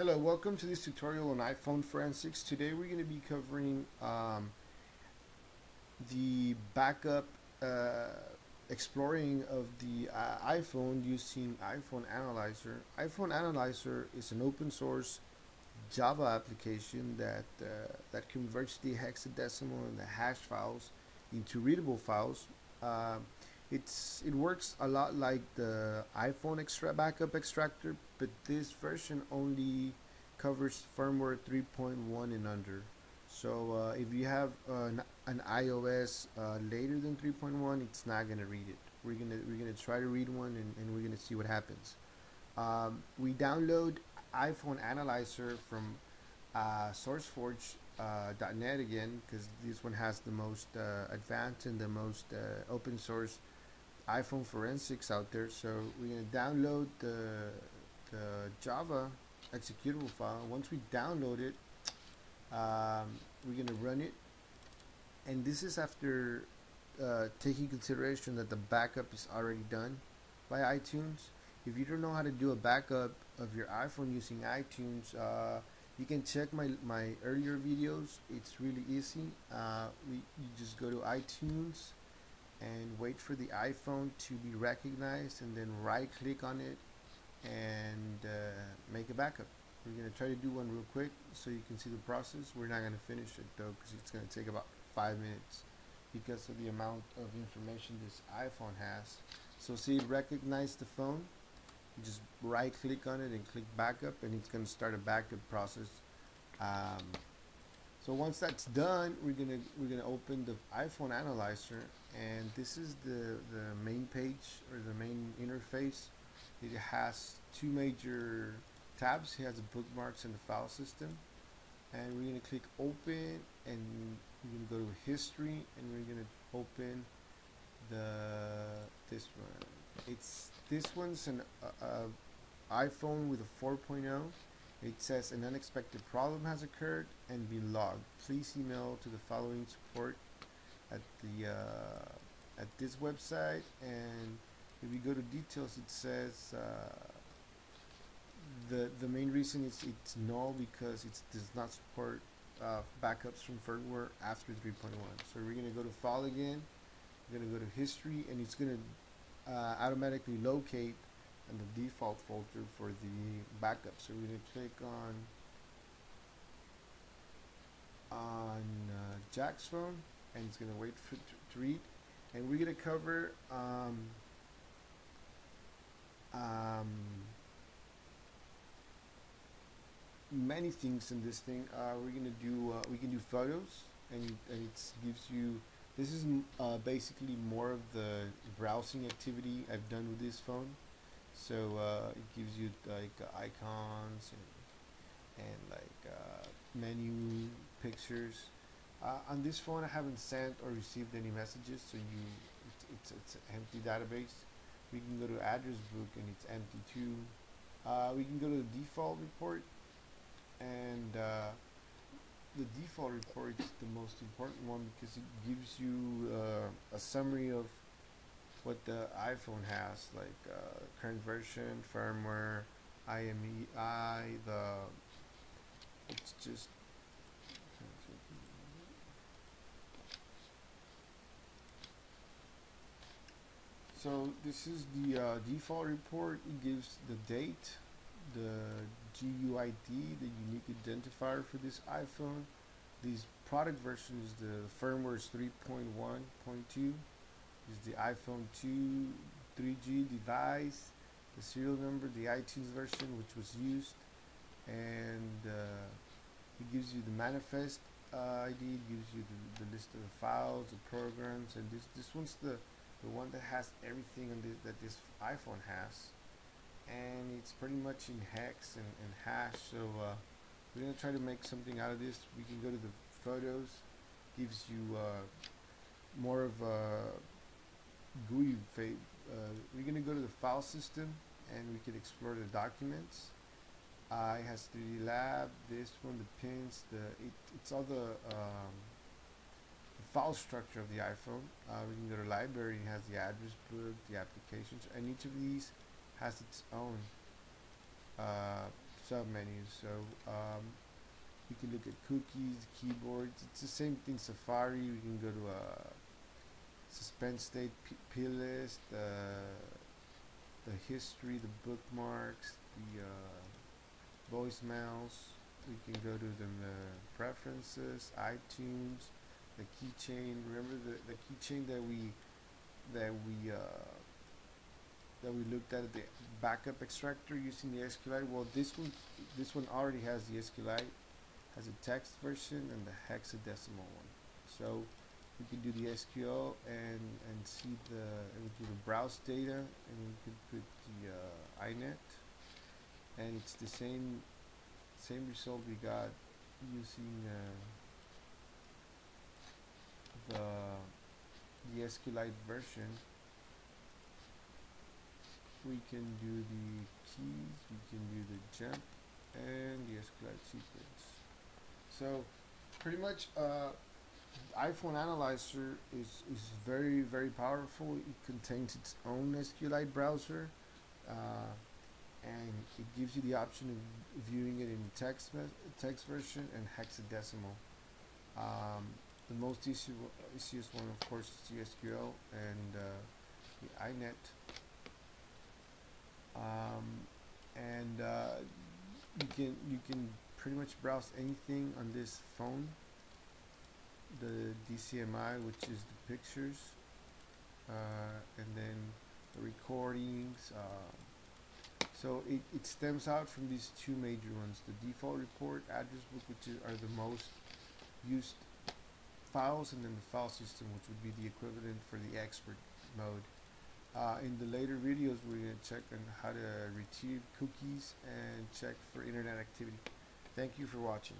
Hello, welcome to this tutorial on iPhone forensics. Today we're going to be covering the backup exploring of the iPhone using iPhone Analyzer. iPhone Analyzer is an open source Java application that converts the hexadecimal and the hash files into readable files. Uh, it works a lot like the iPhone backup extractor, but this version only covers firmware 3.1 and under. So if you have an iOS later than 3.1, it's not gonna read it. We're gonna try to read one, and we're gonna see what happens. We download iPhone Analyzer from SourceForge.net again, because this one has the most advanced and the most open source iPhone forensics out there. So we're gonna download the Java executable file. Once we download it, we're gonna run it, and this is after taking consideration that the backup is already done by iTunes. If you don't know how to do a backup of your iPhone using iTunes, you can check my earlier videos. It's really easy. You just go to iTunes and wait for the iPhone to be recognized, and then right click on it and make a backup. We're going to try to do one real quick so you can see the process. We're not going to finish it though, because it's going to take about 5 minutes because of the amount of information this iPhone has. So see, it recognized the phone. You just right click on it and click backup, and it's going to start a backup process. Um, so once that's done, we're gonna open the iPhone Analyzer, and this is the main page, or the main interface. It has two major tabs. It has the bookmarks and the file system, and we're gonna click open, and we're gonna go to history, and we're gonna open this one. This one's an iPhone with a 4.0. It says an unexpected problem has occurred and been logged. Please email to the following support at this website. And if you go to details, it says the main reason is it's null because it does not support backups from firmware after 3.1. So we're gonna go to file again. We're gonna go to history, and it's gonna automatically locate in the default folder for the backup. So we're going to click on Jack's phone, and it's going to wait for to read. And we're going to cover many things in this thing. We're going to do we can do photos, and it gives you. This is basically more of the browsing activity I've done with this phone. So it gives you like icons and like menu pictures. On this phone, I haven't sent or received any messages, so it's an empty database. We can go to address book, and it's empty too. We can go to the default report, and the default report is the most important one because it gives you a summary of what the iPhone has, like current version, firmware, IMEI, it's just so this is the default report. It gives the date, the GUID, the unique identifier for this iPhone. This product version is the firmware is 3.1.2. Is the iPhone 2 3G device, the serial number, the iTunes version which was used, and it gives you the manifest ID. It gives you the list of the files, the programs, and this one's the one that has everything that this iPhone has, and it's pretty much in hex and hash. So we're gonna try to make something out of this. We can go to the photos. Gives you more of a GUI we're going to go to the file system, and we can explore the documents. It has 3D Lab, this one, the pins, it's all the file structure of the iPhone. We can go to library. It has the address book, the applications, and each of these has its own submenus. So you can look at cookies, keyboards. It's the same thing. Safari. We can go to a suspend state, plist, the history, the bookmarks, the voicemails. We can go to the preferences, iTunes, the keychain. Remember the keychain that we uh, that we looked at the backup extractor using the SQLite. Well, this one already has the SQLite, has a text version and the hexadecimal one. So we can do the SQL and see and we do the browse data, and we could put the inet, and it's the same result we got using the SQLite version. We can do the keys, we can do the jump, and the SQLite sequence. So pretty much iPhone Analyzer is very powerful. It contains its own SQLite browser, uh, and it gives you the option of viewing it in text version and hexadecimal. Um, the most easiest one, of course, is the SQL and the inet. Um, and you can pretty much browse anything on this phone. The DCMI, which is the pictures, and then the recordings. So it stems out from these two major ones: the default report, address book, which are the most used files, and then the file system, which would be the equivalent for the expert mode. In the later videos, we're going to check on how to retrieve cookies and check for internet activity. Thank you for watching.